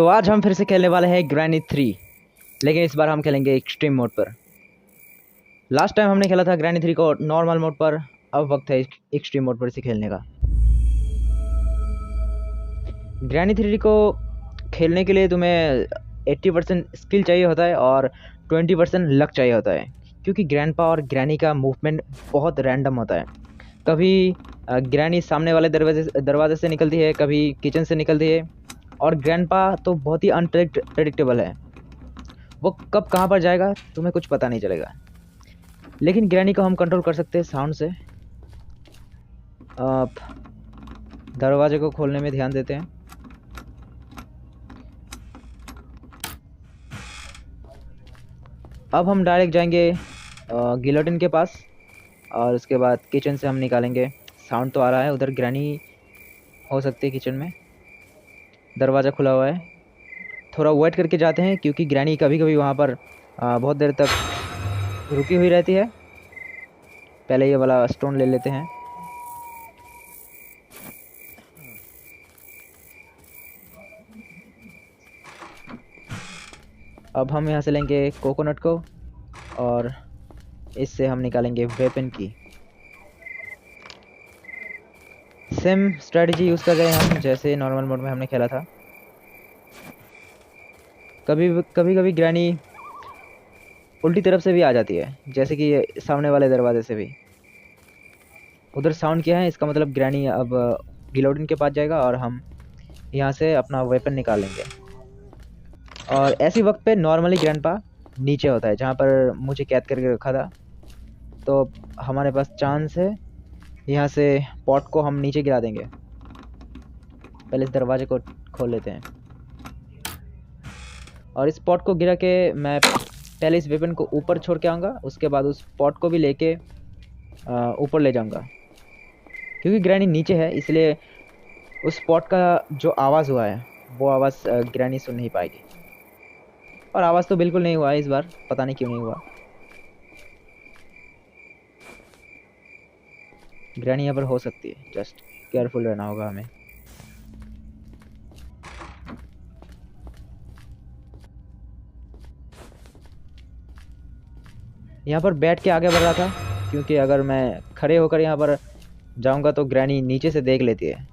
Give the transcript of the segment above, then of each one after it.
तो आज हम फिर से खेलने वाले हैं ग्रैनी 3, लेकिन इस बार हम खेलेंगे एक्सट्रीम मोड पर। लास्ट टाइम हमने खेला था ग्रैनी 3 को नॉर्मल मोड पर, अब वक्त है एक्सट्रीम मोड पर इसे खेलने का। ग्रैनी 3 को खेलने के लिए तुम्हें 80% स्किल चाहिए होता है और 20% लक चाहिए होता है, क्योंकि ग्रैंडपा और ग्रैनी का मूवमेंट बहुत रैंडम होता है। कभी ग्रैनी सामने वाले दरवाजे से निकलती है, कभी किचन से निकलती है, और ग्रैंडपा तो बहुत ही अनप्रेडिक्टेबल है। वो कब कहाँ पर जाएगा तुम्हें कुछ पता नहीं चलेगा। लेकिन ग्रैनी को हम कंट्रोल कर सकते हैं साउंड से। अब दरवाजे को खोलने में ध्यान देते हैं। अब हम डायरेक्ट जाएंगे गिलोटिन के पास, और उसके बाद किचन से हम निकालेंगे। साउंड तो आ रहा है, उधर ग्रैनी हो सकती है किचन में। दरवाज़ा खुला हुआ है, थोड़ा वेट करके जाते हैं, क्योंकि ग्रैनी कभी कभी वहाँ पर बहुत देर तक रुकी हुई रहती है। पहले ये वाला स्टोन ले लेते हैं। अब हम यहाँ से लेंगे कोकोनट को, और इससे हम निकालेंगे वेपन की। सेम स्ट्रेटजी यूज़ कर रहे हैं हम जैसे नॉर्मल मोड में हमने खेला था। कभी कभी ग्रैनी उल्टी तरफ से भी आ जाती है, जैसे कि ये सामने वाले दरवाजे से भी। उधर साउंड किया है, इसका मतलब ग्रैनी अब गिलोटिन के पास जाएगा और हम यहाँ से अपना वेपन निकालेंगे। और ऐसी वक्त पे नॉर्मली ग्रैंडपा नीचे होता है, जहाँ पर मुझे कैद करके रखा था। तो हमारे पास चांस है, यहाँ से पॉट को हम नीचे गिरा देंगे। पहले इस दरवाजे को खोल लेते हैं, और इस पॉट को गिरा के मैं पहले इस वेपन को ऊपर छोड़ के आऊँगा, उसके बाद उस पॉट को भी लेके ऊपर ले जाऊँगा। क्योंकि ग्रैनी नीचे है, इसलिए उस पॉट का जो आवाज़ हुआ है वो आवाज़ ग्रैनी सुन नहीं पाएगी। और आवाज़ तो बिल्कुल नहीं हुआ है इस बार, पता नहीं क्यों नहीं हुआ। ग्रैनी यहाँ पर हो सकती है, जस्ट केयरफुल रहना होगा हमें। यहाँ पर बैठ के आगे बढ़ रहा था, क्योंकि अगर मैं खड़े होकर यहाँ पर जाऊँगा तो ग्रैनी नीचे से देख लेती है।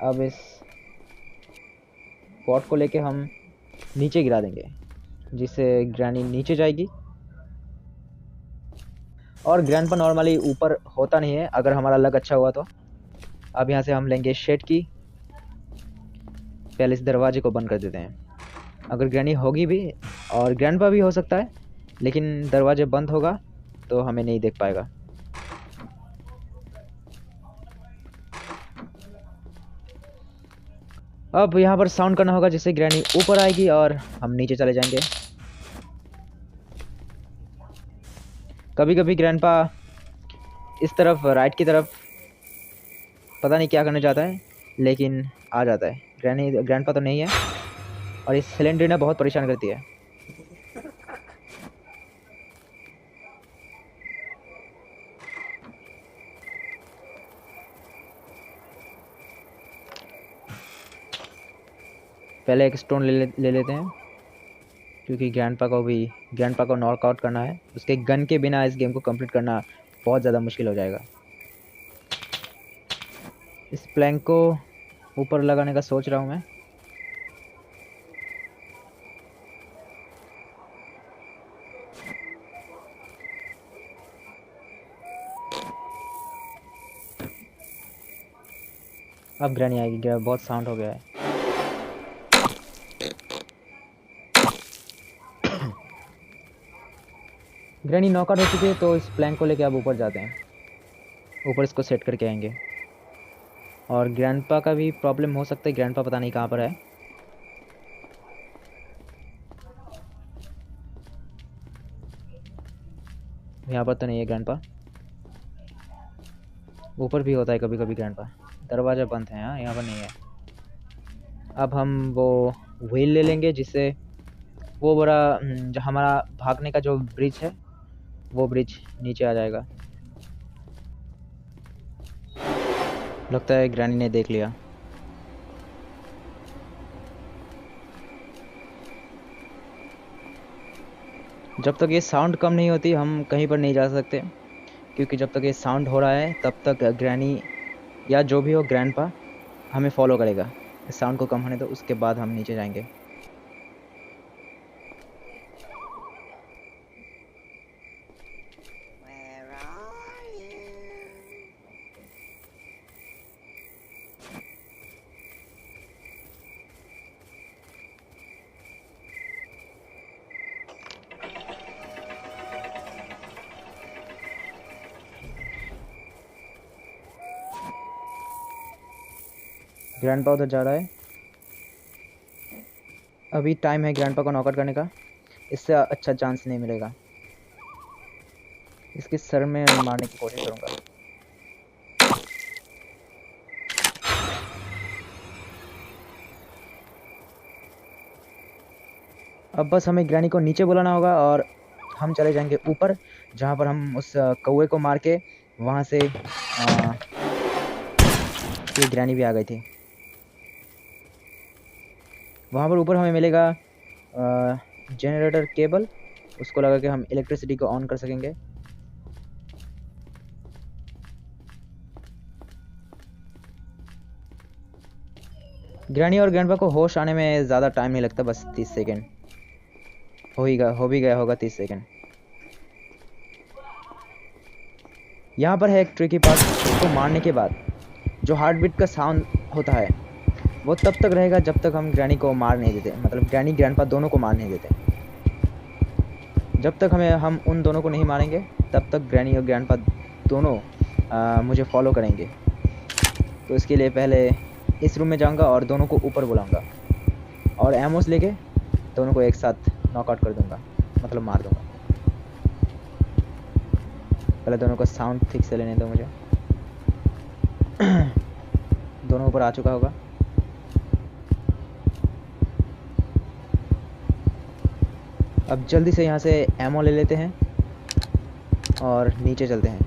अब इस पॉट को लेके हम नीचे गिरा देंगे, जिससे ग्रैनी नीचे जाएगी। और ग्रैंडपा नॉर्मली ऊपर होता नहीं है, अगर हमारा लक अच्छा हुआ तो। अब यहाँ से हम लेंगे शेड की। पहले इस दरवाजे को बंद कर देते हैं। अगर ग्रैनी होगी भी और ग्रैंडपा भी हो सकता है, लेकिन दरवाजे बंद होगा तो हमें नहीं देख पाएगा। अब यहाँ पर साउंड करना होगा, जिससे ग्रैनी ऊपर आएगी और हम नीचे चले जाएंगे। कभी कभी ग्रैंडपा इस तरफ राइट की तरफ पता नहीं क्या करने जाता है, लेकिन आ जाता है। ग्रैंडपा तो नहीं है, और इस सिलेंड्रीना बहुत परेशान करती है। पहले एक स्टोन ले लेते हैं, क्योंकि ग्रैंडपा को नॉकआउट करना है। उसके गन के बिना इस गेम को कंप्लीट करना बहुत ज़्यादा मुश्किल हो जाएगा। इस प्लैंक को ऊपर लगाने का सोच रहा हूँ मैं। अब ग्रैनी आएगी, बहुत साउंड हो गया है। ग्रैनी नॉकआउट हो चुकी है, तो इस प्लैंक को लेके अब ऊपर जाते हैं। ऊपर इसको सेट करके आएंगे। और ग्रैंडपा का भी प्रॉब्लम हो सकता है, ग्रैंडपा पता नहीं कहाँ पर है। यहाँ पर तो नहीं है ग्रैंडपा। ऊपर भी होता है कभी कभी ग्रैंडपा। दरवाज़ा बंद है, यहाँ पर नहीं है। अब हम वो व्हील ले लेंगे, जिससे वो बड़ा जो हमारा भागने का जो ब्रिज है, वो ब्रिज नीचे आ जाएगा। लगता है ग्रैनी ने देख लिया। जब तक ये साउंड कम नहीं होती हम कहीं पर नहीं जा सकते, क्योंकि जब तक ये साउंड हो रहा है तब तक ग्रैनी या जो भी हो ग्रैंडपा हमें फॉलो करेगा। इस साउंड को कम होने दो, उसके बाद हम नीचे जाएंगे। ग्रैंडपा उधर जा रहा है। अभी टाइम है ग्रैंडपा को नॉकआउट करने का, इससे अच्छा चांस नहीं मिलेगा। इसके सर में मारने की कोशिश करूंगा। अब बस हमें ग्रैनी को नीचे बुलाना होगा और हम चले जाएंगे ऊपर, जहाँ पर हम उस कौवे को मार के वहाँ से ये ग्रैनी भी आ गई थी। वहाँ पर ऊपर हमें मिलेगा जनरेटर केबल, उसको लगा के हम इलेक्ट्रिसिटी को ऑन कर सकेंगे। ग्रैनी और ग्रैंडपा को होश आने में ज़्यादा टाइम नहीं लगता, बस 30 सेकेंड हो भी गया होगा। 30 सेकेंड। यहाँ पर है एक ट्रिकी पार्ट। उसको मारने के बाद जो हार्ट बीट का साउंड होता है वो तब तक रहेगा जब तक हम ग्रैनी को मार नहीं देते, मतलब ग्रैनी ग्रैंडपा दोनों को मार नहीं देते। जब तक हम उन दोनों को नहीं मारेंगे तब तक ग्रैनी और ग्रैंडपा दोनों मुझे फॉलो करेंगे। तो इसके लिए पहले इस रूम में जाऊंगा और दोनों को ऊपर बुलाऊंगा और एमोस लेके दोनों को एक साथ नॉकआउट कर दूंगा, मतलब मार दूंगा। पहले दोनों का साउंड ठीक से लेने दो मुझे। दोनों ऊपर आ चुका होगा। अब जल्दी से यहाँ से एमो ले लेते हैं और नीचे चलते हैं।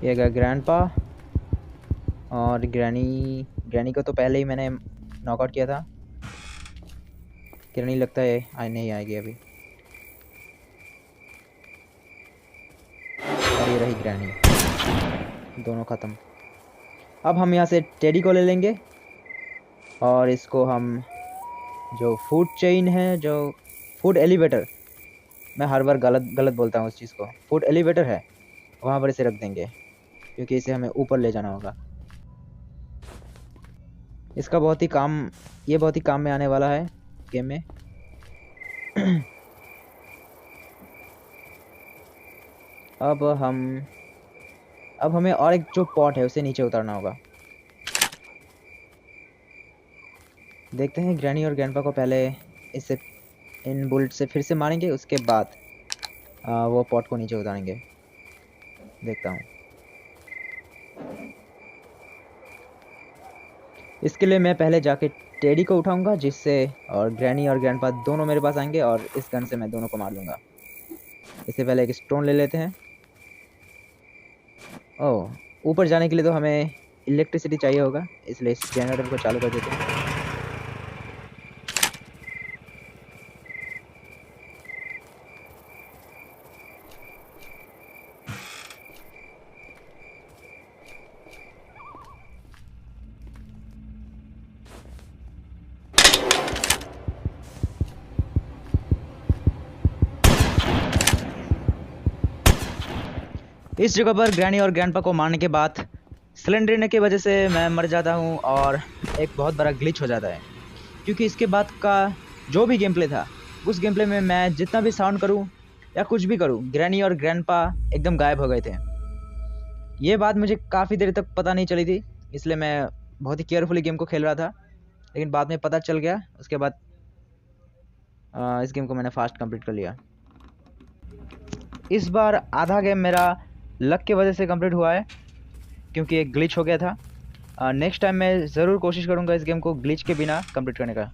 ये गया ग्रैंडपा और ग्रैनी को तो पहले ही मैंने नॉकआउट किया था। ग्रैनी लगता है नहीं आएगी अभी। और ये रही ग्रैनी, दोनों ख़त्म। अब हम यहाँ से टेडी को ले लेंगे और इसको हम जो फूड चेन है, जो फूड एलिवेटर, मैं हर बार गलत बोलता हूँ उस चीज़ को, फूड एलिवेटर है, वहाँ पर इसे रख देंगे क्योंकि इसे हमें ऊपर ले जाना होगा। इसका ये बहुत ही काम में आने वाला है गेम में। अब हमें और एक जो पॉट है उसे नीचे उतारना होगा। देखते हैं ग्रैनी और ग्रैंडपा को पहले इन बुलेट से फिर से मारेंगे, उसके बाद वो पॉट को नीचे उतारेंगे। देखता हूँ। इसके लिए मैं पहले जाके टेडी को उठाऊंगा, जिससे और ग्रैनी और ग्रैंडपा दोनों मेरे पास आएंगे और इस गन से मैं दोनों को मार दूंगा। इससे पहले एक स्टोन ले लेते हैं। ओह, ऊपर जाने के लिए तो हमें इलेक्ट्रिसिटी चाहिए होगा, इसलिए इस जनरेटर को चालू कर देते हैं। इस जगह पर ग्रैनी और ग्रैंडपा को मारने के बाद सिलेंडर की वजह से मैं मर जाता हूँ और एक बहुत बड़ा ग्लिच हो जाता है, क्योंकि इसके बाद का जो भी गेम प्ले था उस गेम प्ले में मैं जितना भी साउंड करूँ या कुछ भी करूँ, ग्रैनी और ग्रैंडपा एकदम गायब हो गए थे। ये बात मुझे काफ़ी देर तक पता नहीं चली थी, इसलिए मैं बहुत ही केयरफुली गेम को खेल रहा था, लेकिन बाद में पता चल गया। उसके बाद इस गेम को मैंने फास्ट कंप्लीट कर लिया। इस बार आधा गेम मेरा लक की वजह से कंप्लीट हुआ है, क्योंकि एक ग्लिच हो गया था। नेक्स्ट टाइम मैं ज़रूर कोशिश करूँगा इस गेम को ग्लिच के बिना कंप्लीट करने का।